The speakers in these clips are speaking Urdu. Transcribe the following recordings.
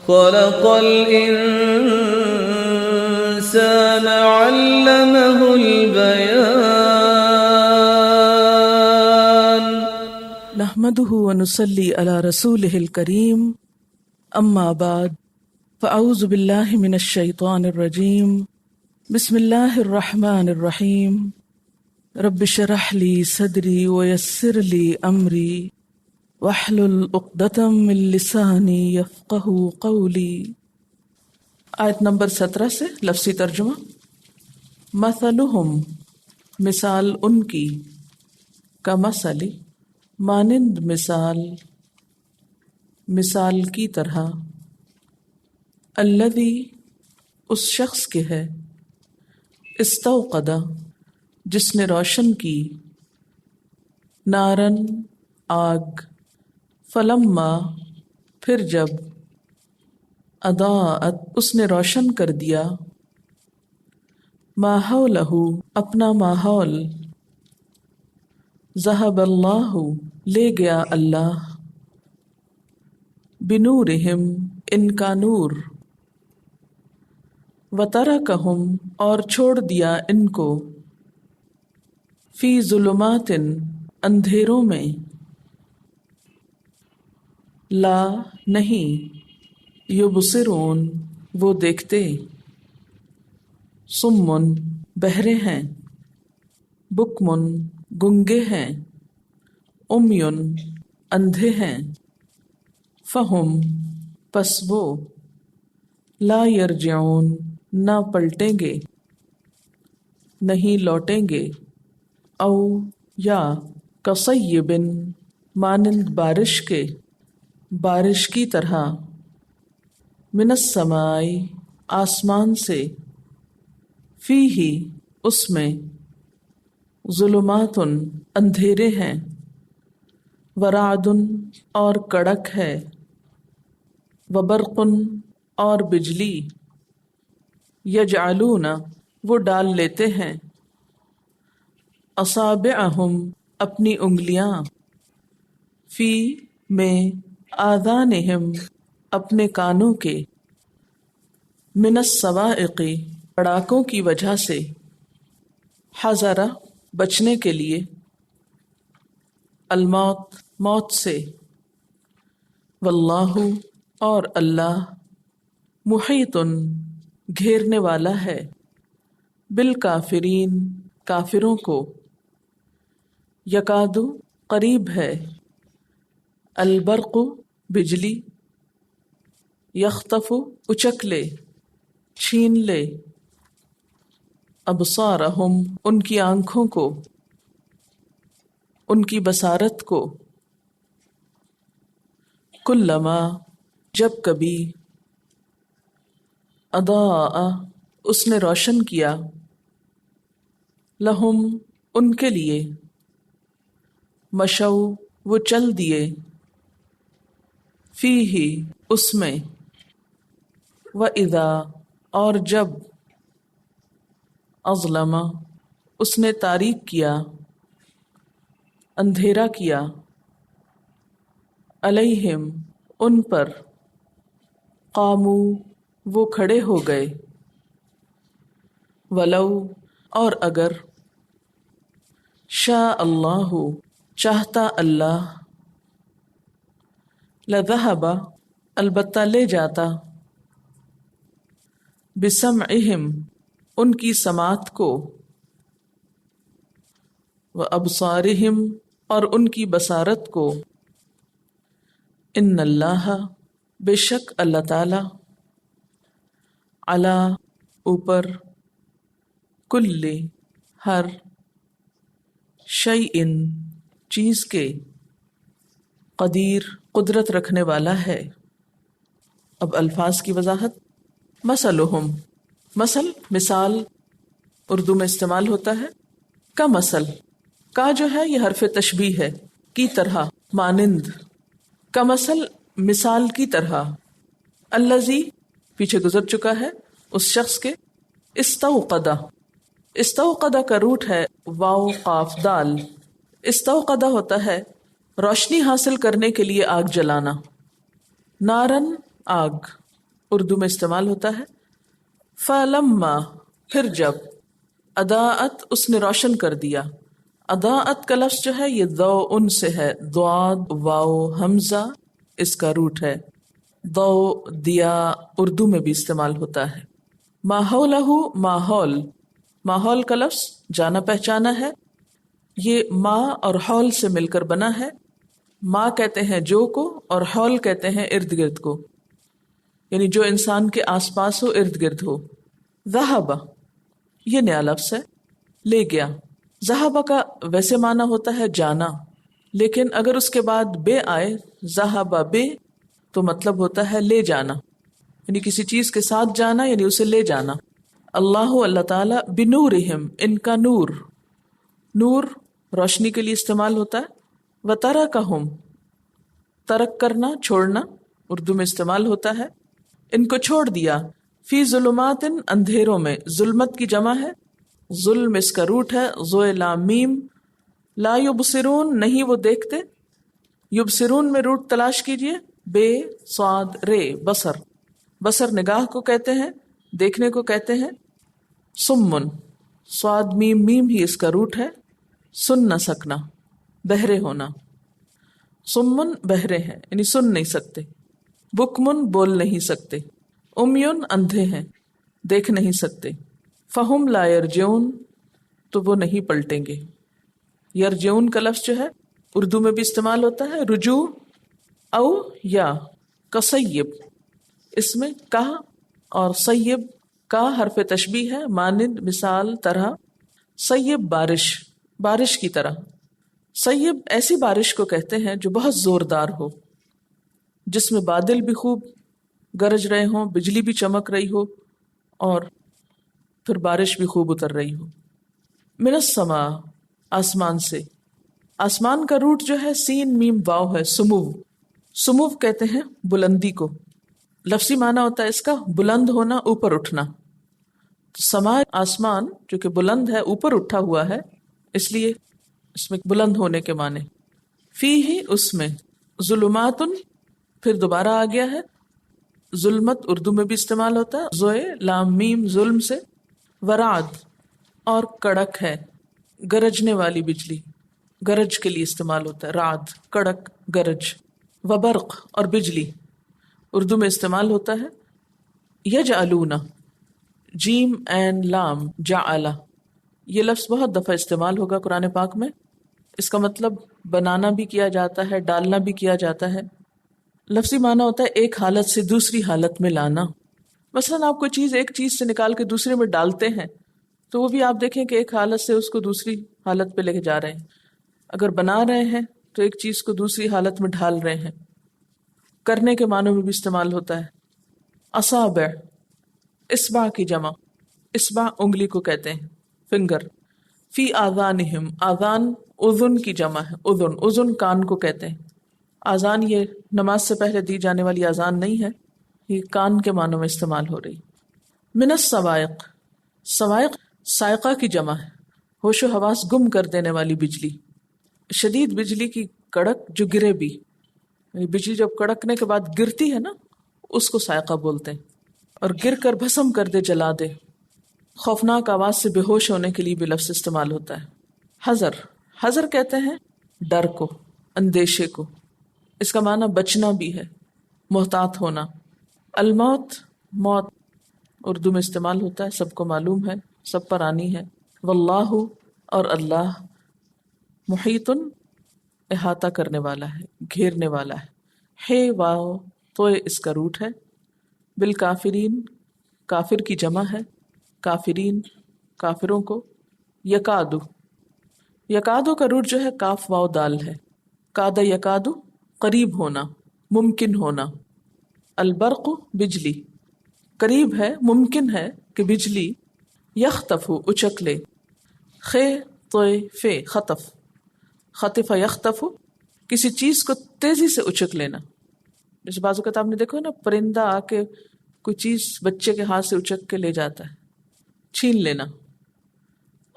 خلق الإنسان علمه البيان نحمده ونصلي على رسوله الكريم اما بعد فاعوذ بالله من الشيطان الرجيم بسم الله الرحمن الرحيم رب اشرح لي صدري ويسر لي امري واحلل عقدة من لساني يفقهوا قولي۔ آیت نمبر 17 سے لفظی ترجمہ۔ مثلہم مثال ان کی، کمثل مانند مثال، مثال کی طرح، الذی اس شخص کے ہے، استوقد جس نے روشن کی، نارن آگ، فلما پھر جب، اضاءت اس نے روشن کر دیا، ما حولہ اپنا ماحول، ذہب اللہ لے گیا اللہ، بنورہم ان کا نور، وترکہم اور چھوڑ دیا ان کو، فی ظلمات اندھیروں میں، لا نہیں، یبصرون وہ دیکھتے، صمٌ بہرے ہیں، بکمٌ گنگے ہیں، عمیٌ اندھے ہیں، فہم پس وہ، لا یرجعون نہ پلٹیں گے، نہیں لوٹیں گے، او یا کصیب مانند بارش کے، بارش کی طرح، من السماء آسمان سے، فیہ اس میں، ظلمات اندھیرے ہیں، ورعد اور کڑک ہے، وبرق اور بجلی، یجعلون وہ ڈال لیتے ہیں، اصابعہم اپنی انگلیاں، فی میں، آذانہم اپنے کانوں کے، من الصواعق پڑاکوں کی وجہ سے، حذر بچنے کے لیے، الموت موت سے، واللہ اور اللہ، محیط گھیرنے والا ہے، بالکافرین کافروں کو، یکاد قریب ہے، البرق بجلی، یخطف اچک لے، چھین لے، ابصارہم ان کی آنکھوں کو، ان کی بصارت کو، کلما جب کبھی، اضاء اس نے روشن کیا، لہم ان کے لیے، مشو وہ چل دیے، فیہ اس میں، وَإِذَا اور جب، اظلم اس نے تاریک کیا، اندھیرا کیا، علیہم ان پر، قاموا وہ کھڑے ہو گئے، ولو اور اگر، شاء اللہ چاہتا اللہ، لذہب البتہ لے جاتا، بسمعہم ان کی سماعت کو، وابصارہم اور ان کی بصارت کو، ان اللہ بے شک اللہ تعالی، علی اوپر، کل ہر، شیء چیز کے، قدیر قدرت رکھنے والا ہے۔ اب الفاظ کی وضاحت۔ مثلہم مثل مثال اردو میں استعمال ہوتا ہے، کا مثل، کا جو ہے یہ حرف تشبیہ ہے، کی طرح مانند، کا مثل مثال کی طرح، الذی پیچھے گزر چکا ہے اس شخص کے، استوقدہ استوقدہ کا روٹ ہے واو قاف دال، استوقدہ ہوتا ہے روشنی حاصل کرنے کے لیے آگ جلانا، نارن آگ، اردو میں استعمال ہوتا ہے. فلما پھر جب، اضاءت اس نے روشن کر دیا. اضاءت کا لفظ جو ہے یہ ضوء سے ہے، ضاد واو حمزہ اس کا روٹ ہے. ضوء دیا اردو میں بھی استعمال ہوتا ہے. ماحولہ ماحول، ماحول کا لفظ جانا پہچانا ہے، یہ ما اور حول سے مل کر بنا ہے. ما کہتے ہیں جو کو اور حول کہتے ہیں ارد گرد کو، یعنی جو انسان کے آس پاس ہو، ارد گرد ہو. ذہب یہ نیا لفظ ہے، لے گیا. ذہب کا ویسے معنی ہوتا ہے جانا، لیکن اگر اس کے بعد بے آئے، ذہب بے، تو مطلب ہوتا ہے لے جانا، یعنی کسی چیز کے ساتھ جانا، یعنی اسے لے جانا. اللہ تعالیٰ بنورہم ان کا نور، نور روشنی کے لیے استعمال ہوتا ہے. وترکہم ترک کرنا چھوڑنا اردو میں استعمال ہوتا ہے. ان کو چھوڑ دیا. فی ظلمات اندھیروں میں، ظلمت کی جمع ہے، ظلم اس کا روٹ ہے، ذو لام میم. لا یبصرون نہیں وہ دیکھتے، یبصرون میں روٹ تلاش کیجئے، بے صاد رے بصر، بصر نگاہ کو کہتے ہیں، دیکھنے کو کہتے ہیں. سمن صاد میم میم ہی اس کا روٹ ہے، سن نہ سکنا بہرے ہونا. سمن بہرے ہیں یعنی سن نہیں سکتے. بکمن بول نہیں سکتے. امیون اندھے ہیں دیکھ نہیں سکتے. فہم لا یرجعون تو وہ نہیں پلٹیں گے. یرجعون کا لفظ جو ہے اردو میں بھی استعمال ہوتا ہے رجوع او یا کسیب، اس میں کا اور سیب کا حرف تشبیہ ہے، مانند مثال طرح. سیب بارش، بارش کی طرح. سیب ایسی بارش کو کہتے ہیں جو بہت زوردار ہو، جس میں بادل بھی خوب گرج رہے ہوں، بجلی بھی چمک رہی ہو اور پھر بارش بھی خوب اتر رہی ہو. من السماء آسمان سے. آسمان کا روٹ جو ہے سین میم واو ہے، سمو. سمو کہتے ہیں بلندی کو، لفظی معنی ہوتا ہے اس کا بلند ہونا، اوپر اٹھنا. سما آسمان جو کہ بلند ہے، اوپر اٹھا ہوا ہے، اس لیے اس میں بلند ہونے کے معنی. فی ہی اس میں، ظلمات پھر دوبارہ آ گیا ہے. ظلمت اردو میں بھی استعمال ہوتا ہے، زوئے لام میم ظلم سے. ورعد اور کڑک ہے، گرجنے والی بجلی، گرج کے لیے استعمال ہوتا ہے رعد، کڑک گرج. وبرق اور بجلی اردو میں استعمال ہوتا ہے. یجعلون جیم این لام جعل، یہ لفظ بہت دفعہ استعمال ہوگا قرآن پاک میں. اس کا مطلب بنانا بھی کیا جاتا ہے، ڈالنا بھی کیا جاتا ہے. لفظی معنی ہوتا ہے ایک حالت سے دوسری حالت میں لانا. مثلا آپ کوئی چیز ایک چیز سے نکال کے دوسرے میں ڈالتے ہیں تو وہ بھی آپ دیکھیں کہ ایک حالت سے اس کو دوسری حالت پہ لے کے جا رہے ہیں. اگر بنا رہے ہیں تو ایک چیز کو دوسری حالت میں ڈھال رہے ہیں. کرنے کے معنوں میں بھی استعمال ہوتا ہے. اصابع اصبع کی جمع، اصبع انگلی کو کہتے ہیں، فنگر. فی آذانہم آذان اذن کی جمع ہے، اذن، اذن کان کو کہتے ہیں. آذان یہ نماز سے پہلے دی جانے والی آذان نہیں ہے، یہ کان کے معنوں میں استعمال ہو رہی. من الصواعق، صواعق صاعقہ کی جمع ہے، ہوش و حواس گم کر دینے والی بجلی. شدید بجلی کی کڑک جو گرے بھی، بجلی جب کڑکنے کے بعد گرتی ہے نا اس کو صاعقہ بولتے ہیں، اور گر کر بھسم کر دے، جلا دے. خوفناک آواز سے بے ہوش ہونے کے لیے بھی لفظ استعمال ہوتا ہے. حذر، حذر کہتے ہیں ڈر کو، اندیشے کو. اس کا معنی بچنا بھی ہے، محتاط ہونا. الموت موت اردو میں استعمال ہوتا ہے، سب کو معلوم ہے، سب پر آنی ہے. واللہ اور اللہ، محیط احاطہ کرنے والا ہے، گھیرنے والا ہے. ہے واو تو اس کا روٹ ہے. بالکافرین کافر کی جمع ہے، کافرین کافروں کو. یکادو، یکادو کا روٹ جو ہے کاف واو دال ہے. کاد یکادو قریب ہونا، ممکن ہونا. البرق بجلی، قریب ہے، ممکن ہے کہ بجلی. یخطف اچک لے. خے طیف خطف، خطف یخطف کسی چیز کو تیزی سے اچک لینا. جیسے بعض اوقات آپ نے دیکھو نا پرندہ آ کے کوئی چیز بچے کے ہاتھ سے اچک کے لے جاتا ہے، چھین لینا.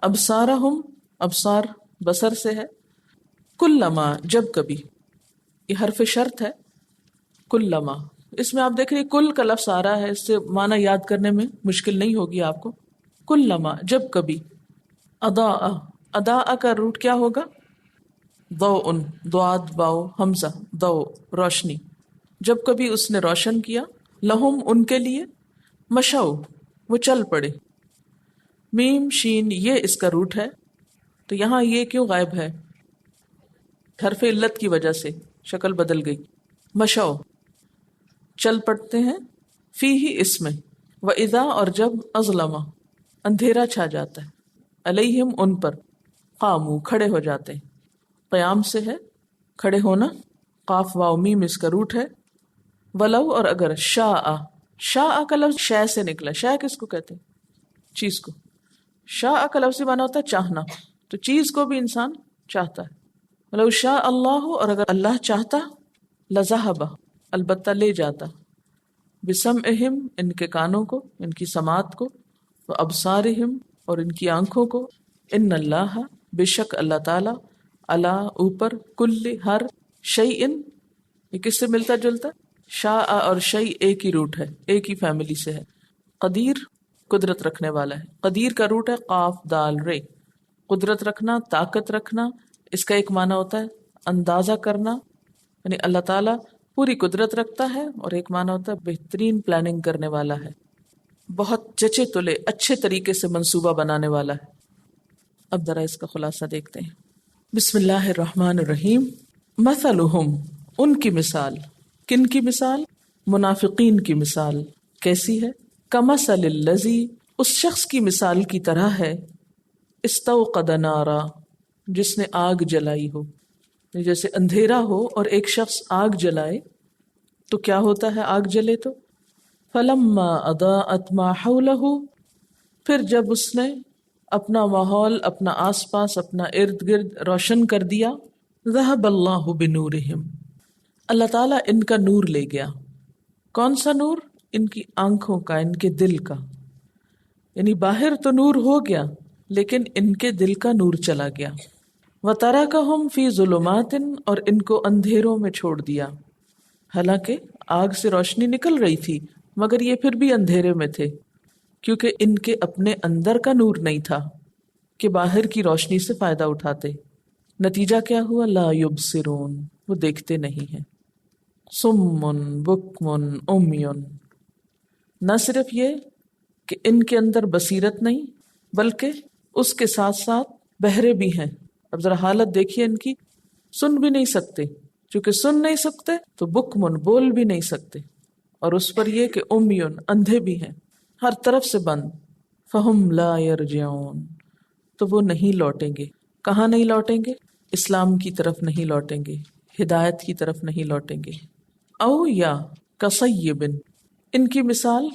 ابصارہم، ابصار بصر سے ہے. کلما جب کبھی، یہ حرف شرط ہے. کلما اس میں آپ دیکھ رہے کل کا لفظ آ رہا ہے، اس سے معنی یاد کرنے میں مشکل نہیں ہوگی آپ کو. کلما جب کبھی، اضاء اضاء کا روٹ کیا ہوگا؟ ضوء، ضاد واو حمزہ، ضوء روشنی. جب کبھی اس نے روشن کیا، لہم ان کے لیے، مشو وہ چل پڑے. میم شین یہ اس کا روٹ ہے، تو یہاں یہ کیوں غائب ہے؟ حرف علت کی وجہ سے شکل بدل گئی. مشو چل پڑتے ہیں، فی ہی اس میں، و اذا اور جب، اظلمہ اندھیرا چھا جاتا ہے، علیہم ان پر، قامو کھڑے ہو جاتے ہیں. قیام سے ہے کھڑے ہونا، قاف واو میم اس کا روٹ ہے. ولو اور اگر، شاء شاء کا لفظ شے سے نکلا. شے کس کو کہتے ہیں؟ چیز کو. شاء کا لفظ مانا ہوتا ہے چاہنا، تو چیز کو بھی انسان چاہتا ہے. ولو شاء اللہ اور اگر اللہ چاہتا، لذہب البتہ لے جاتا، بسمعہم ان کے کانوں کو، ان کی سماعت کو، و ابصارہم اور ان کی آنکھوں کو، ان اللہ بے شک اللہ تعالی، اللہ اوپر، کل ہر، شیئن یہ کس سے ملتا جلتا؟ شاء اور شیء ایک ہی روٹ ہے، ایک ہی فیملی سے ہے. قدیر قدرت رکھنے والا ہے. قدیر کا روٹ ہے قاف دال رے. قدرت رکھنا، طاقت رکھنا، اس کا ایک معنی ہوتا ہے اندازہ کرنا، یعنی اللہ تعالیٰ پوری قدرت رکھتا ہے، اور ایک معنی ہوتا ہے بہترین پلاننگ کرنے والا ہے، بہت جچے تلے اچھے طریقے سے منصوبہ بنانے والا ہے. اب ذرا اس کا خلاصہ دیکھتے ہیں. بسم اللہ الرحمن الرحیم. مثلہم ان کی مثال. کن کی مثال؟ منافقین کی مثال. کیسی ہے؟ کمثل الذی اس شخص کی مثال کی طرح ہے، استوقد نارا جس نے آگ جلائی ہو. جیسے اندھیرا ہو اور ایک شخص آگ جلائے تو کیا ہوتا ہے آگ جلے تو؟ فلما اضاءت ما حولہ پھر جب اس نے اپنا ماحول، اپنا آس پاس، اپنا ارد گرد روشن کر دیا، ذہب اللہ بنورہم اللہ تعالیٰ ان کا نور لے گیا. کون سا نور؟ ان کی آنکھوں کا، ان کے دل کا. یعنی باہر تو نور ہو گیا لیکن ان کے دل کا نور چلا گیا. وَتَرَكَهُمْ فِي ظُلُمَاتٍ اور ان کو اندھیروں میں چھوڑ دیا. حالانکہ آگ سے روشنی نکل رہی تھی مگر یہ پھر بھی اندھیرے میں تھے، کیونکہ ان کے اپنے اندر کا نور نہیں تھا کہ باہر کی روشنی سے فائدہ اٹھاتے. نتیجہ کیا ہوا؟ لا یبصرون وہ دیکھتے نہیں ہیں. صم بکم عمی نہ صرف یہ کہ ان کے اندر بصیرت نہیں بلکہ اس کے ساتھ ساتھ بہرے بھی ہیں. اب ذرا حالت دیکھیے ان کی، سن بھی نہیں سکتے، چونکہ سن نہیں سکتے تو بکمن بول بھی نہیں سکتے، اور اس پر یہ کہ امیون اندھے بھی ہیں، ہر طرف سے بند. فہم لا یرجعون تو وہ نہیں لوٹیں گے. کہاں نہیں لوٹیں گے؟ اسلام کی طرف نہیں لوٹیں گے، ہدایت کی طرف نہیں لوٹیں گے. او یا کصیب ان کی مثال.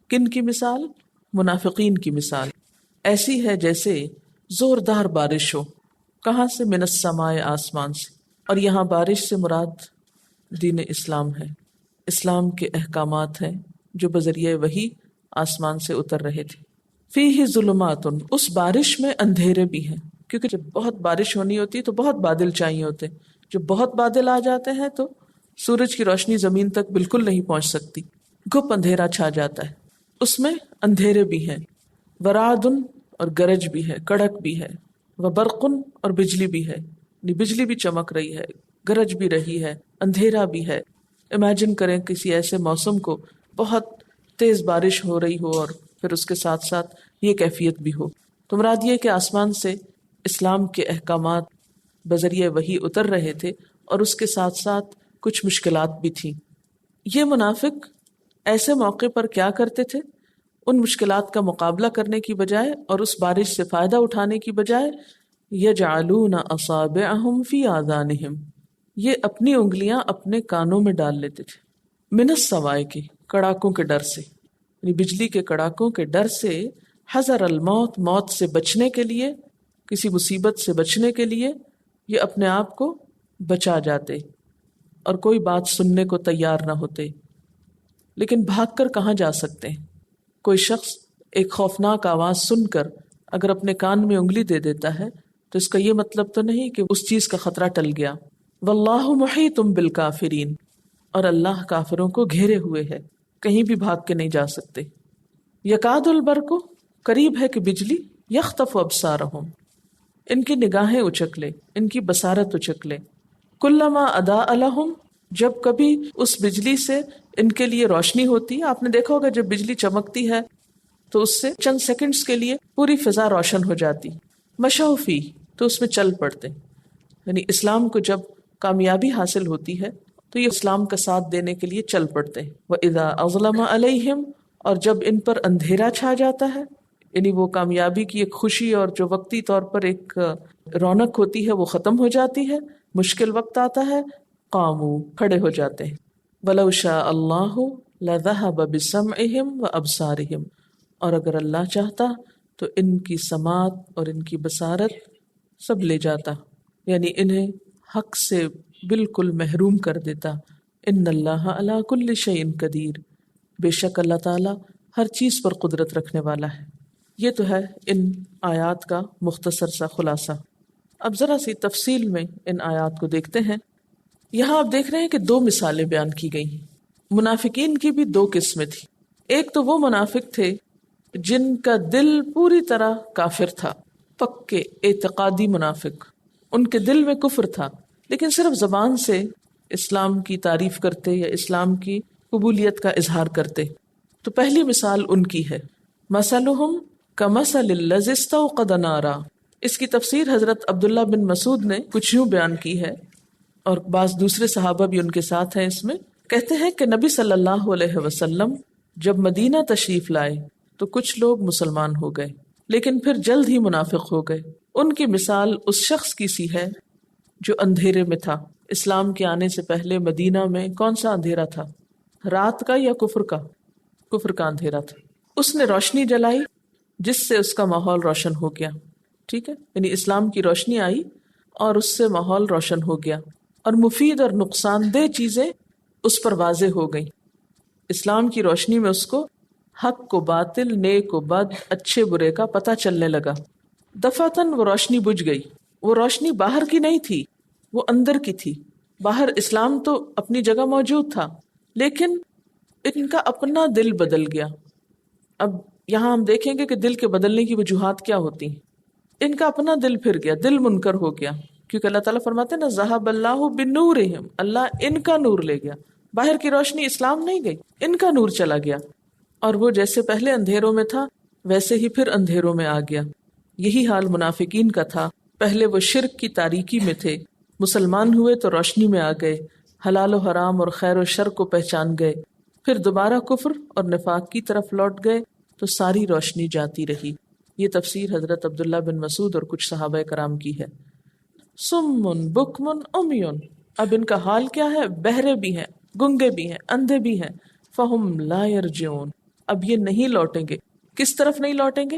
کن کی مثال؟ منافقین کی مثال. ایسی ہے جیسے زوردار بارش ہو. کہاں سے؟ من السماء آسمان سے. اور یہاں بارش سے مراد دین اسلام ہے، اسلام کے احکامات ہیں جو بذریعہ وحی آسمان سے اتر رہے تھے. فیہ ظلمات اس بارش میں اندھیرے بھی ہیں، کیونکہ جب بہت بارش ہونی ہوتی ہے تو بہت بادل چاہیے ہوتے ہیں. جب بہت بادل آ جاتے ہیں تو سورج کی روشنی زمین تک بالکل نہیں پہنچ سکتی، گھپ اندھیرا چھا جاتا ہے. اس میں اندھیرے بھی ہیں. ورعدن اور گرج بھی ہے، کڑک بھی ہے. وبرقن اور بجلی بھی ہے، بجلی بھی چمک رہی ہے، گرج بھی رہی ہے، اندھیرا بھی ہے. امیجن کریں کسی ایسے موسم کو، بہت تیز بارش ہو رہی ہو اور پھر اس کے ساتھ ساتھ یہ کیفیت بھی ہو. تو مراد یہ کہ آسمان سے اسلام کے احکامات بذریعہ وحی اتر رہے تھے اور اس کے ساتھ ساتھ کچھ مشکلات بھی تھیں. یہ منافق ایسے موقع پر کیا کرتے تھے؟ ان مشکلات کا مقابلہ کرنے کی بجائے اور اس بارش سے فائدہ اٹھانے کی بجائے یجعلون اصابعہم فی آذانہم یہ اپنی انگلیاں اپنے کانوں میں ڈال لیتے تھے. من الصواعق کے کڑاکوں کے ڈر سے، یعنی بجلی کے کڑاکوں کے ڈر سے، حذر الموت موت سے بچنے کے لیے، کسی مصیبت سے بچنے کے لیے یہ اپنے آپ کو بچا جاتے اور کوئی بات سننے کو تیار نہ ہوتے. لیکن بھاگ کر کہاں جا سکتے ہیں؟ کوئی شخص ایک خوفناک آواز سن کر اگر اپنے کان میں انگلی دے دیتا ہے تو اس کا یہ مطلب تو نہیں کہ اس چیز کا خطرہ ٹل گیا. واللہ محیط بالکافرین اور اللہ کافروں کو گھیرے ہوئے ہے، کہیں بھی بھاگ کے نہیں جا سکتے۔ یکاد البرق، قریب ہے کہ بجلی، یخطف ابصارہم، ان کی نگاہیں اچک لے، ان کی بصارت اچک لے۔ کلما اضاء لہم، جب کبھی اس بجلی سے ان کے لیے روشنی ہوتی ہے، آپ نے دیکھا ہوگا جب بجلی چمکتی ہے تو اس سے چند سیکنڈز کے لیے پوری فضا روشن ہو جاتی، مشوا فی، تو اس میں چل پڑتے۔ یعنی اسلام کو جب کامیابی حاصل ہوتی ہے تو یہ اسلام کا ساتھ دینے کے لیے چل پڑتے ہیں۔ وَإِذَا أَظْلَمَ عَلَيْهِمْ، اور جب ان پر اندھیرا چھا جاتا ہے، یعنی وہ کامیابی کی ایک خوشی اور جو وقتی طور پر ایک رونق ہوتی ہے وہ ختم ہو جاتی ہے، مشکل وقت آتا ہے، قاموا، کھڑے ہو جاتے ہیں۔ وَلَوْ شَاءَ اللَّهُ لَذَهَبَ بِسَمْعِهِمْ وَأَبْصَارِهِمْ، اور اگر اللہ چاہتا تو ان کی سماعت اور ان کی بصارت سب لے جاتا، یعنی انہیں حق سے بالکل محروم کر دیتا۔ ان اللہ علی کل شیء قدیر، بے شک اللہ تعالی ہر چیز پر قدرت رکھنے والا ہے۔ یہ تو ہے ان آیات کا مختصر سا خلاصہ۔ اب ذرا سی تفصیل میں ان آیات کو دیکھتے ہیں۔ یہاں آپ دیکھ رہے ہیں کہ دو مثالیں بیان کی گئی ہیں۔ منافقین کی بھی دو قسمیں تھیں۔ ایک تو وہ منافق تھے جن کا دل پوری طرح کافر تھا، پکے اعتقادی منافق، ان کے دل میں کفر تھا، لیکن صرف زبان سے اسلام کی تعریف کرتے یا اسلام کی قبولیت کا اظہار کرتے۔ تو پہلی مثال ان کی ہے، مثلہم کمثل الذی استوقد نارا۔ اس کی تفسیر حضرت عبداللہ بن مسعود نے کچھ یوں بیان کی ہے، اور بعض دوسرے صحابہ بھی ان کے ساتھ ہیں اس میں۔ کہتے ہیں کہ نبی صلی اللہ علیہ وسلم جب مدینہ تشریف لائے تو کچھ لوگ مسلمان ہو گئے، لیکن پھر جلد ہی منافق ہو گئے۔ ان کی مثال اس شخص کی سی ہے جو اندھیرے میں تھا۔ اسلام کے آنے سے پہلے مدینہ میں کون سا اندھیرا تھا؟ رات کا یا کفر کا؟ کفر کا اندھیرا تھا۔ اس نے روشنی جلائی جس سے اس کا ماحول روشن ہو گیا، ٹھیک ہے، یعنی اسلام کی روشنی آئی اور اس سے ماحول روشن ہو گیا، اور مفید اور نقصان دہ چیزیں اس پر واضح ہو گئیں۔ اسلام کی روشنی میں اس کو حق کو باطل، نیک و بد، اچھے برے کا پتہ چلنے لگا۔ دفعتاً وہ روشنی بجھ گئی۔ وہ روشنی باہر کی نہیں تھی، وہ اندر کی تھی۔ باہر اسلام تو اپنی جگہ موجود تھا، لیکن ان کا اپنا دل بدل گیا۔ اب یہاں ہم دیکھیں گے کہ دل کے بدلنے کی وجوہات کیا ہوتی ہیں۔ ان کا اپنا دل پھر گیا، دل منکر ہو گیا، کیونکہ اللہ تعالیٰ فرماتے ہیں نا، ذہب اللہ بنورہم، اللہ ان کا نور لے گیا۔ باہر کی روشنی اسلام نہیں گئی، ان کا نور چلا گیا، اور وہ جیسے پہلے اندھیروں میں تھا ویسے ہی پھر اندھیروں میں آ گیا۔ یہی حال منافقین کا تھا۔ پہلے وہ شرک کی تاریکی میں تھے، مسلمان ہوئے تو روشنی میں آ گئے، حلال و حرام اور خیر و شر کو پہچان گئے، پھر دوبارہ کفر اور نفاق کی طرف لوٹ گئے تو ساری روشنی جاتی رہی۔ یہ تفسیر حضرت عبداللہ بن مسعود اور کچھ صحابہ کرام کی ہے۔ سمن بکمن امیون، اب ان کا حال کیا ہے؟ بہرے بھی ہیں، گنگے بھی ہیں، اندھے بھی ہیں۔ فہم لا یرجعون، اب یہ نہیں لوٹیں گے۔ کس طرف نہیں لوٹیں گے؟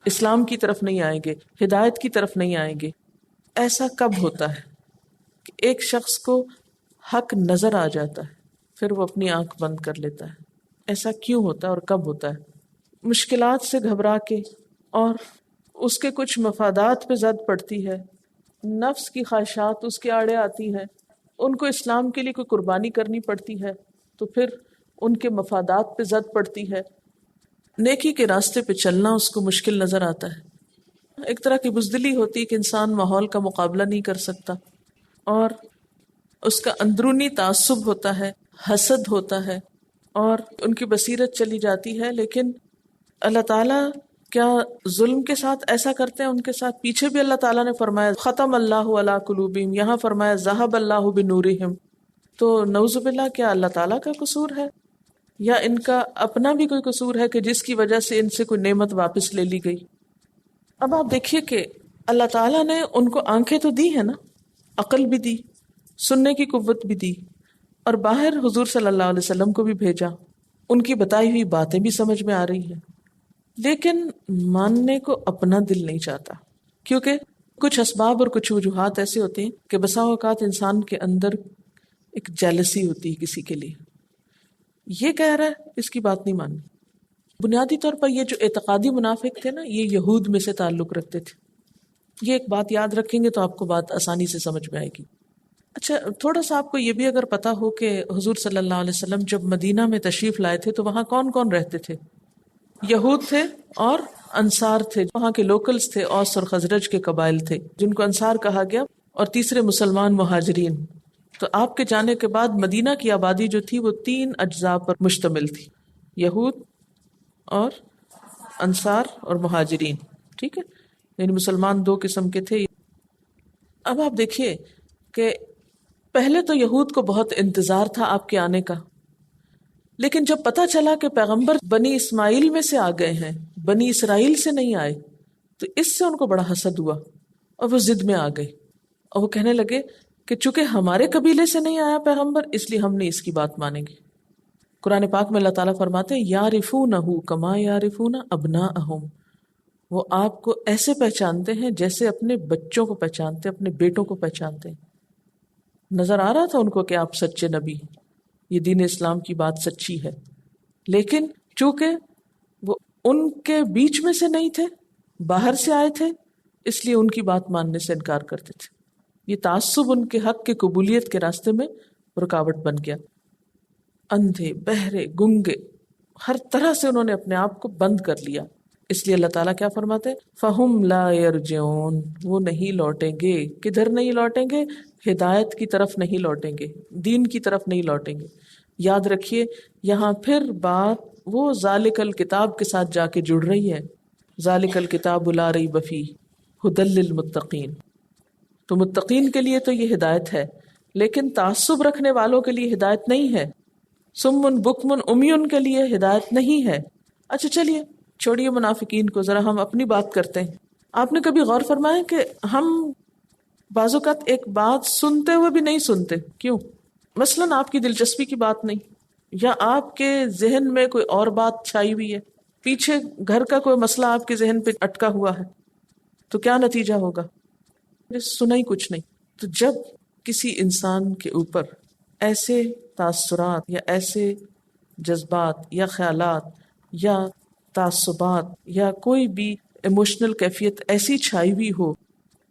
اسلام کی طرف نہیں آئیں گے، ہدایت کی طرف نہیں آئیں گے۔ ایسا کب ہوتا ہے کہ ایک شخص کو حق نظر آ جاتا ہے پھر وہ اپنی آنکھ بند کر لیتا ہے؟ ایسا کیوں ہوتا ہے اور کب ہوتا ہے؟ مشکلات سے گھبرا کے، اور اس کے کچھ مفادات پہ زد پڑتی ہے، نفس کی خواہشات اس کے آڑے آتی ہیں، ان کو اسلام کے لیے کوئی قربانی کرنی پڑتی ہے تو پھر ان کے مفادات پہ زد پڑتی ہے، نیکی کے راستے پہ چلنا اس کو مشکل نظر آتا ہے۔ ایک طرح کی بزدلی ہوتی ہے کہ انسان ماحول کا مقابلہ نہیں کر سکتا، اور اس کا اندرونی تعصب ہوتا ہے، حسد ہوتا ہے، اور ان کی بصیرت چلی جاتی ہے۔ لیکن اللہ تعالیٰ کیا ظلم کے ساتھ ایسا کرتے ہیں؟ ان کے ساتھ پیچھے بھی اللہ تعالیٰ نے فرمایا ختم اللہ علی قلوبہم، یہاں فرمایا ذہب اللہ بنورہم۔ تو نعوذ باللہ، کیا اللہ تعالیٰ کا قصور ہے یا ان کا اپنا بھی کوئی قصور ہے کہ جس کی وجہ سے ان سے کوئی نعمت واپس لے لی گئی؟ اب آپ دیکھیے کہ اللہ تعالیٰ نے ان کو آنکھیں تو دی ہیں نا، عقل بھی دی، سننے کی قوت بھی دی، اور باہر حضور صلی اللہ علیہ وسلم کو بھی بھیجا، ان کی بتائی ہوئی باتیں بھی سمجھ میں آ رہی ہیں، لیکن ماننے کو اپنا دل نہیں چاہتا، کیونکہ کچھ اسباب اور کچھ وجوہات ایسے ہوتے ہیں کہ بسا اوقات انسان کے اندر ایک جیلسی ہوتی ہے کسی کے لیے، یہ کہہ رہا ہے اس کی بات نہیں ماننی۔ بنیادی طور پر یہ جو اعتقادی منافق تھے نا، یہ یہود میں سے تعلق رکھتے تھے۔ یہ ایک بات یاد رکھیں گے تو آپ کو بات آسانی سے سمجھ میں آئے گی۔ اچھا تھوڑا سا آپ کو یہ بھی اگر پتا ہو کہ حضور صلی اللہ علیہ وسلم جب مدینہ میں تشریف لائے تھے تو وہاں کون کون رہتے تھے؟ یہود تھے اور انصار تھے، وہاں کے لوکلز تھے، اوس اور خزرج کے قبائل تھے جن کو انصار کہا گیا، اور تیسرے مسلمان مہاجرین۔ تو آپ کے جانے کے بعد مدینہ کی آبادی جو تھی وہ 3 اجزاء پر مشتمل تھی، یہود اور انصار اور مہاجرین، ٹھیک ہے، یعنی مسلمان 2 قسم کے تھے۔ اب آپ دیکھیے کہ پہلے تو یہود کو بہت انتظار تھا آپ کے آنے کا، لیکن جب پتا چلا کہ پیغمبر بنی اسماعیل میں سے آ گئے ہیں، بنی اسرائیل سے نہیں آئے، تو اس سے ان کو بڑا حسد ہوا اور وہ ضد میں آ گئے، اور وہ کہنے لگے کہ چونکہ ہمارے قبیلے سے نہیں آیا پیغمبر اس لیے ہم نہیں اس کی بات مانیں گے۔ قرآن پاک میں اللہ تعالیٰ فرماتے ہیں یعرفونہ کما یعرفون ابناءہم، وہ آپ کو ایسے پہچانتے ہیں جیسے اپنے بچوں کو پہچانتے، اپنے بیٹوں کو پہچانتے ہیں۔ نظر آ رہا تھا ان کو کہ آپ سچے نبی، یہ دین اسلام کی بات سچی ہے، لیکن چونکہ وہ ان کے بیچ میں سے نہیں تھے، باہر سے آئے تھے، اس لیے ان کی بات ماننے سے انکار کرتے تھے۔ یہ تعصب ان کے حق کی قبولیت کے راستے میں رکاوٹ بن گیا۔ اندھے، بہرے، گنگے، ہر طرح سے انہوں نے اپنے آپ کو بند کر لیا، اس لیے اللہ تعالیٰ کیا فرماتے فَهُمْ لَا يَرْجِعُونَ، وہ نہیں لوٹیں گے۔ کدھر نہیں لوٹیں گے؟ ہدایت کی طرف نہیں لوٹیں گے، دین کی طرف نہیں لوٹیں گے۔ یاد رکھیے یہاں پھر بات وہ ذالک الکتاب کے ساتھ جا کے جڑ رہی ہے، ذالک الکتاب لا ریب فیہ ھدی للمتقین۔ تو متقین کے لیے تو یہ ہدایت ہے، لیکن تعصب رکھنے والوں کے لیے ہدایت نہیں ہے، سمن بکمن امیون کے لیے ہدایت نہیں ہے۔ اچھا چلیے چھوڑیے منافقین کو، ذرا ہم اپنی بات کرتے ہیں۔ آپ نے کبھی غور فرمایا کہ ہم بعض اوقات ایک بات سنتے ہوئے بھی نہیں سنتے؟ کیوں؟ مثلاً آپ کی دلچسپی کی بات نہیں، یا آپ کے ذہن میں کوئی اور بات چھائی ہوئی ہے، پیچھے گھر کا کوئی مسئلہ آپ کے ذہن پہ اٹکا ہوا ہے، تو کیا نتیجہ ہوگا؟ سنا ہی کچھ نہیں۔ تو جب کسی انسان کے اوپر ایسے تاثرات یا ایسے جذبات یا خیالات یا تعصبات یا کوئی بھی ایموشنل کیفیت ایسی چھائی ہوئی ہو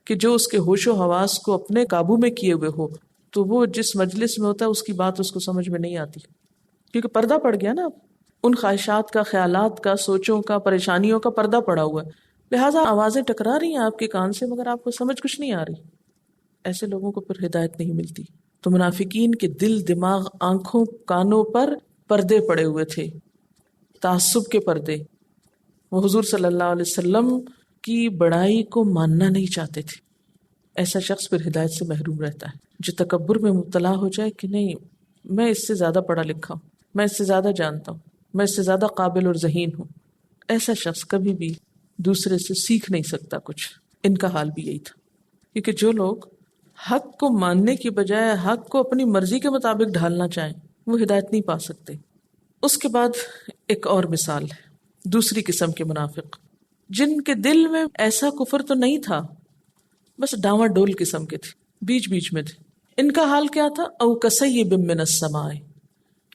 کہ جو اس کے ہوش و حواس کو اپنے قابو میں کیے ہوئے ہو، تو وہ جس مجلس میں ہوتا ہے اس کی بات اس کو سمجھ میں نہیں آتی، کیونکہ پردہ پڑ گیا نا، ان خواہشات کا، خیالات کا، سوچوں کا، پریشانیوں کا پردہ پڑا ہوا ہے، لہٰذا آوازیں ٹکرا رہی ہیں آپ کے کان سے مگر آپ کو سمجھ کچھ نہیں آ رہی۔ ایسے لوگوں کو پھر ہدایت نہیں ملتی۔ تو منافقین کے دل، دماغ، آنکھوں، کانوں پر پردے پڑے ہوئے تھے، تعصب کے پردے۔ وہ حضور صلی اللہ علیہ وسلم کی بڑائی کو ماننا نہیں چاہتے تھے۔ ایسا شخص پھر ہدایت سے محروم رہتا ہے۔ جو تکبر میں مبتلا ہو جائے کہ نہیں میں اس سے زیادہ پڑھا لکھا ہوں، میں اس سے زیادہ جانتا ہوں، میں اس سے زیادہ قابل اور ذہین ہوں، ایسا شخص کبھی بھی دوسرے سے سیکھ نہیں سکتا کچھ۔ ان کا حال بھی یہی تھا، کیونکہ جو لوگ حق کو ماننے کی بجائے حق کو اپنی مرضی کے مطابق ڈھالنا چاہیں وہ ہدایت نہیں پا سکتے۔ اس کے بعد ایک اور مثال ہے دوسری قسم کے منافق، جن کے دل میں ایسا کفر تو نہیں تھا، بس ڈاواں ڈول قسم کے تھے، بیچ بیچ میں تھے۔ ان کا حال کیا تھا؟ او کصیب من السماء،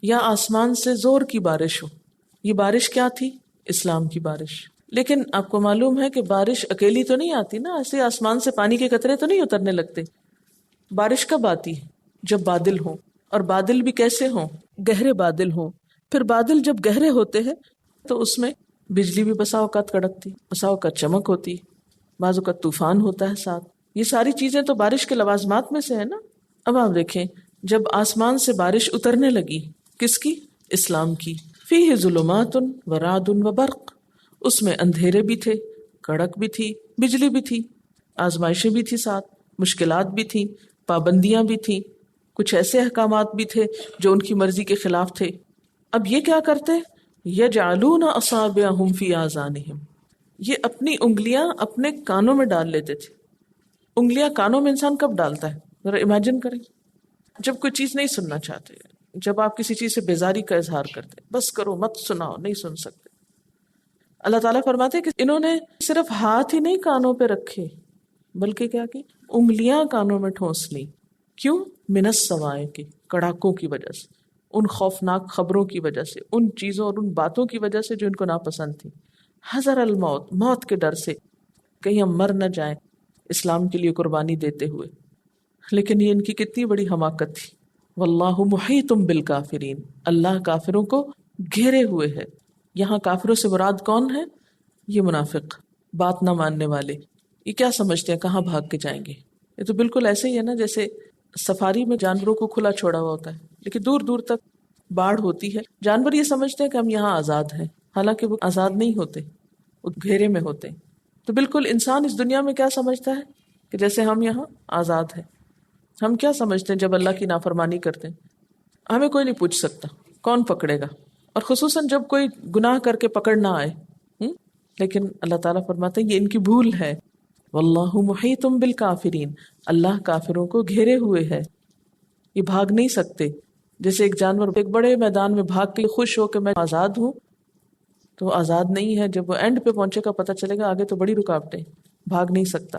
یا آسمان سے زور کی بارش ہو۔ یہ بارش کیا تھی؟ اسلام کی بارش۔ لیکن آپ کو معلوم ہے کہ بارش اکیلی تو نہیں آتی نا، ایسے آسمان سے پانی کے قطرے تو نہیں اترنے لگتے۔ بارش کب آتی ہے؟ جب بادل ہوں، اور بادل بھی کیسے ہوں؟ گہرے بادل ہوں۔ پھر بادل جب گہرے ہوتے ہیں تو اس میں بجلی بھی بسا اوقات کڑکتی، بسا اوقات چمک ہوتی، بعض اوقات طوفان ہوتا ہے ساتھ۔ یہ ساری چیزیں تو بارش کے لوازمات میں سے ہے نا۔ اب آپ دیکھیں جب آسمان سے بارش اترنے لگی، کس کی؟ اسلام کی۔ فیہ ظلمات و رعد و برق، اس میں اندھیرے بھی تھے، کڑک بھی تھی، بجلی بھی تھی، آزمائشیں بھی تھی، ساتھ مشکلات بھی تھیں، پابندیاں بھی تھیں، کچھ ایسے احکامات بھی تھے جو ان کی مرضی کے خلاف تھے۔ اب یہ کیا کرتے؟ یجعلون اصابعہم فی آذانہم، یہ اپنی انگلیاں اپنے کانوں میں ڈال لیتے تھے۔ انگلیاں کانوں میں انسان کب ڈالتا ہے؟ ذرا امیجن کریں، جب کوئی چیز نہیں سننا چاہتے، جب آپ کسی چیز سے بیزاری کا اظہار کرتے، بس کرو مت سناؤ، نہیں سن سکتے۔ اللہ تعالیٰ فرماتے ہیں کہ انہوں نے صرف ہاتھ ہی نہیں کانوں پہ رکھے، بلکہ کیا کی؟ انگلیاں کانوں میں ٹھونس لی۔ کیوں؟ من السماء کے کڑاکوں کی وجہ سے، ان خوفناک خبروں کی وجہ سے، ان چیزوں اور ان باتوں کی وجہ سے جو ان کو ناپسند تھی۔ حذر الموت، موت کے ڈر سے، کہیں ہم مر نہ جائیں اسلام کے لیے قربانی دیتے ہوئے۔ لیکن یہ ان کی کتنی بڑی حماقت تھی. واللہ محیط بالکافرین، اللہ کافروں کو گھیرے ہوئے ہے. یہاں کافروں سے مراد کون ہے؟ یہ منافق، بات نہ ماننے والے. یہ کیا سمجھتے ہیں کہاں بھاگ کے جائیں گے؟ یہ تو بالکل ایسے ہی ہے نا جیسے سفاری میں جانوروں کو کھلا چھوڑا ہوا ہوتا ہے لیکن دور دور تک باڑ ہوتی ہے. جانور یہ سمجھتے ہیں کہ ہم یہاں آزاد ہیں، حالانکہ وہ آزاد نہیں ہوتے، وہ گھیرے میں ہوتے ہیں. تو بالکل انسان اس دنیا میں کیا سمجھتا ہے کہ جیسے ہم یہاں آزاد ہیں. ہم کیا سمجھتے ہیں جب اللہ کی نافرمانی کرتے ہیں ہمیں کوئی نہیں پوچھ سکتا، کون پکڑے گا، اور خصوصاً جب کوئی گناہ کر کے پکڑ نہ آئے. لیکن اللہ تعالیٰ فرماتے ہیں یہ ان کی بھول ہے. واللہ محیط بالکافرین، اللہ کافروں کو گھیرے ہوئے ہے، یہ بھاگ نہیں سکتے. جیسے ایک جانور ایک بڑے میدان میں بھاگ کے خوش ہو کہ میں آزاد ہوں، تو وہ آزاد نہیں ہے. جب وہ اینڈ پہ پہنچے گا پتہ چلے گا آگے تو بڑی رکاوٹیں، بھاگ نہیں سکتا.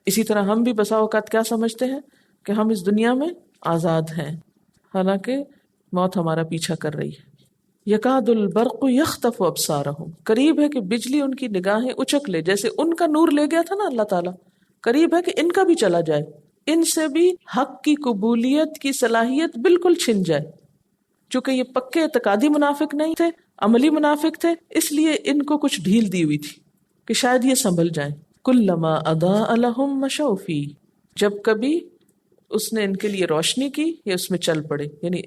اسی طرح ہم بھی بسا اوقات کیا سمجھتے ہیں کہ ہم اس دنیا میں آزاد ہیں، حالانکہ موت ہمارا پیچھا کر رہی ہے. یکاد البرق یخطف ابصارہم، قریب ہے کہ بجلی ان کی نگاہیں اچک لے. جیسے ان کا نور لے گیا تھا نا اللہ تعالیٰ، قریب ہے کہ ان کا بھی چلا جائے، ان سے بھی حق کی قبولیت کی صلاحیت بالکل چھن جائے. چونکہ یہ پکے اعتقادی منافق نہیں تھے، عملی منافق تھے، اس لیے ان کو کچھ ڈھیل دی ہوئی تھی کہ شاید یہ سنبھل جائیں. کلما اضاء لهم مشوا فیہ، جب کبھی اس نے ان کے لیے روشنی کی یا اس میں چل پڑے. یعنی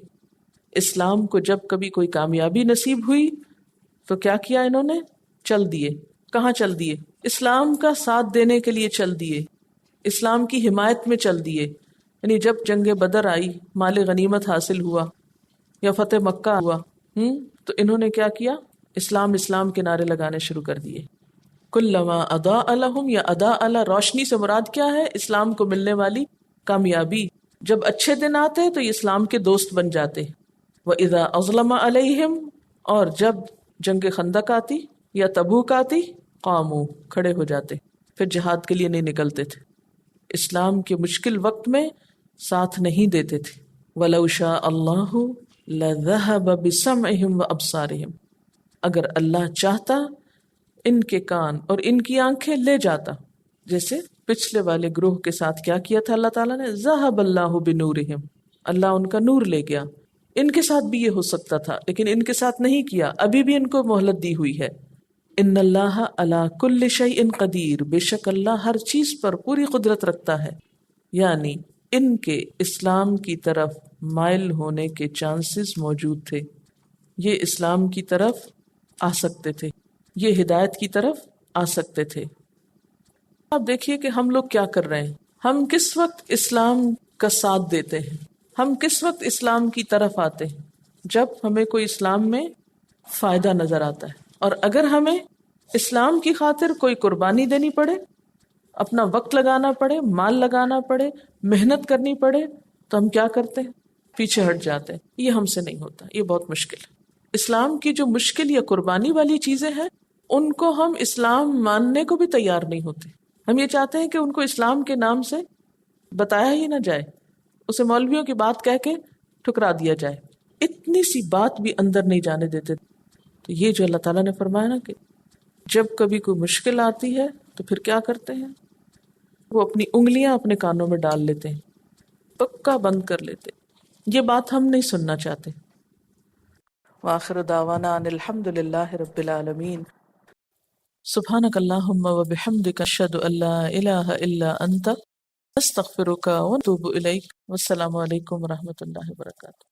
اسلام کو جب کبھی کوئی کامیابی نصیب ہوئی تو کیا کیا انہوں نے؟ چل دیے. کہاں چل دیے؟ اسلام کا ساتھ دینے کے لیے چل دیے، اسلام کی حمایت میں چل دیے. یعنی جب جنگ بدر آئی، مال غنیمت حاصل ہوا یا فتح مکہ ہوا، تو انہوں نے کیا کیا؟ اسلام اسلام کے نعرے لگانے شروع کر دیے. کلما اضاء لهم، یا اضاء، روشنی سے مراد کیا ہے؟ اسلام کو ملنے والی کامیابی. جب اچھے دن آتے تو یہ اسلام کے دوست بن جاتے. وَإِذَا أَظْلَمَ عَلَيْهِمْ، اور جب جنگ خندق آتی یا تبوک آتی، قاموا، کھڑے ہو جاتے، پھر جہاد کے لیے نہیں نکلتے تھے. اسلام کے مشکل وقت میں ساتھ نہیں دیتے تھے. وَلَوْ شَاءَ اللَّهُ لَذَهَبَ بِسَمْعِهِمْ وَأَبْصَارِهِمْ، اگر اللہ چاہتا ان کے کان اور ان کی آنکھیں لے جاتا. جیسے پچھلے والے گروہ کے ساتھ کیا کیا تھا اللہ تعالیٰ نے؟ ذَهَبَ اللَّهُ بِنُورِهِمْ، اللہ ان کا نور لے گیا. ان کے ساتھ بھی یہ ہو سکتا تھا لیکن ان کے ساتھ نہیں کیا، ابھی بھی ان کو مہلت دی ہوئی ہے. ان اللہ علی کل شیء قدیر، بے شک اللہ ہر چیز پر پوری قدرت رکھتا ہے. یعنی ان کے اسلام کی طرف مائل ہونے کے چانسز موجود تھے، یہ اسلام کی طرف آ سکتے تھے، یہ ہدایت کی طرف آ سکتے تھے. اب دیکھیے کہ ہم لوگ کیا کر رہے ہیں. ہم کس وقت اسلام کا ساتھ دیتے ہیں، ہم کس وقت اسلام کی طرف آتے ہیں؟ جب ہمیں کوئی اسلام میں فائدہ نظر آتا ہے. اور اگر ہمیں اسلام کی خاطر کوئی قربانی دینی پڑے، اپنا وقت لگانا پڑے، مال لگانا پڑے، محنت کرنی پڑے، تو ہم کیا کرتے ہیں؟ پیچھے ہٹ جاتے ہیں. یہ ہم سے نہیں ہوتا، یہ بہت مشکل ہے. اسلام کی جو مشکل یا قربانی والی چیزیں ہیں ان کو ہم اسلام ماننے کو بھی تیار نہیں ہوتے. ہم یہ چاہتے ہیں کہ ان کو اسلام کے نام سے بتایا ہی نہ جائے، اسے مولویوں کی بات کہہ کے ٹھکرا دیا جائے. اتنی سی بات بھی اندر نہیں جانے دیتے. تو یہ جو اللہ تعالیٰ نے فرمایا نا کہ جب کبھی کوئی مشکل آتی ہے تو پھر کیا کرتے ہیں؟ وہ اپنی انگلیاں اپنے کانوں میں ڈال لیتے ہیں، پکا بند کر لیتے. یہ بات ہم نہیں سننا چاہتے. وآخر دعوانا ان الحمد للہ رب العالمین. سبحانک اللہم وبحمدک، اشہد ان لا الہ الا انت، استغفرک واتوب الیک. والسلام علیکم ورحمۃ اللہ وبرکاتہ.